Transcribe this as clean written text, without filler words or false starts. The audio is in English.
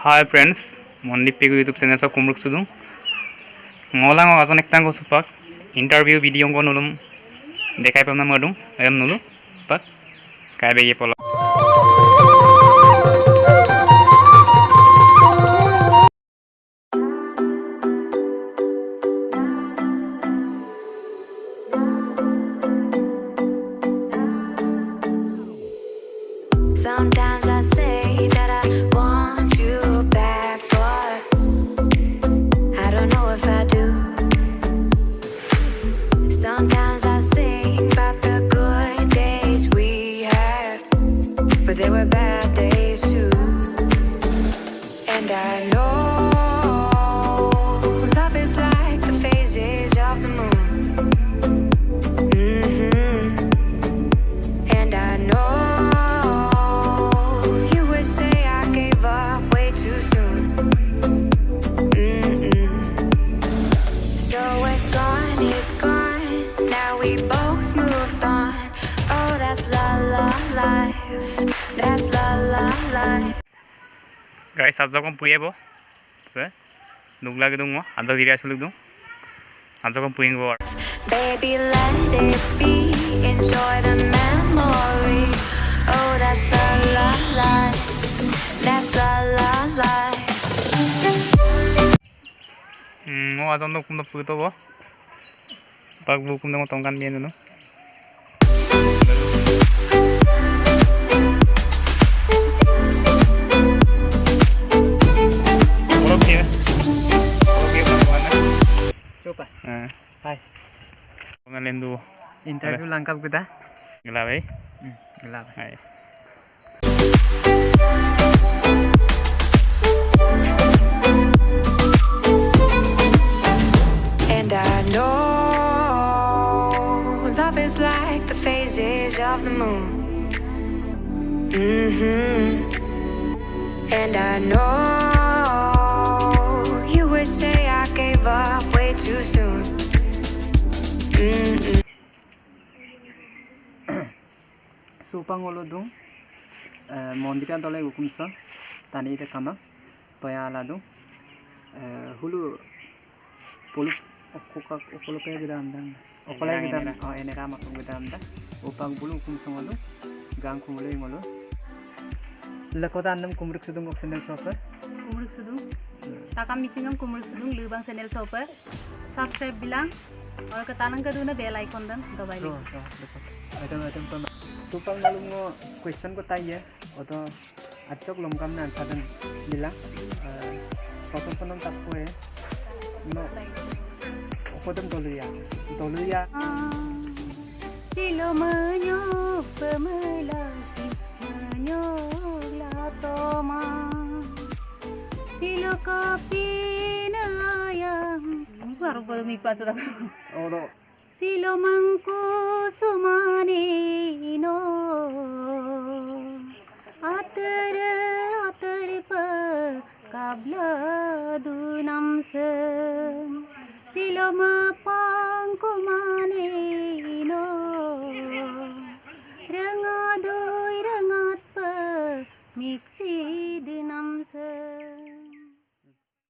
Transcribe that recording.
Hi friends, Mondip Pigu YouTube channel sa kumruk sudung. Ngolang o ason ektan go supak interview video go nulum dekai pamna madung ayam nulu supak kai bege pola. Sometimes I say that I want you back, but I don't know if I do. Sometimes I think about the good days we had, but there were bad days too. And I know love is like the phases of the moon. And I know we both moved on. Oh, that's la la life. That's la la life. Guys, आज जगह पुये बो, से दुगला के दूँगा, आज जगह दिरिया शुल्क दूँ, आज जगह पुयेंगे वो. Baby, let it be. Enjoy the memory. Oh, that's la la life. That's la la life. आज हम लोग कुम्दा पुये तो वो. Pag bukum na mo tongkan biyan no. Okay. Okay pa na. Coba. Hai. Pengen dulu. Interview lengkap kita. Gelap eh? Gelap. Hai. And I know love is like the phases of the moon. And I know you would say I gave up way too soon. Supang olodung mondiran tole hukumsa tani ite kama toya aladung hulu poluk okolo pe gedam okolai gedam enera makam gedam da upang bulu hukumsa ngolo gang kumule ngolo lakota andam kumruk sudung ok channel shopper kumruk sudung takam misingam kumruk sudung lubang channel shopper subscribe bilang और कतानंग का दूना bell icon दन दबाई लो item तो supang malum ngo question ko tayo oto atok lomkam na sadan bilang proton ponam takpo no okodem toluya silo menyo pemelasi menyo latoma silo kopi nayang baru baru mipa sudah odo silo mangku sumani no atar pa kabla dunam se silo mapang kumani no rangat pa miksi dinam se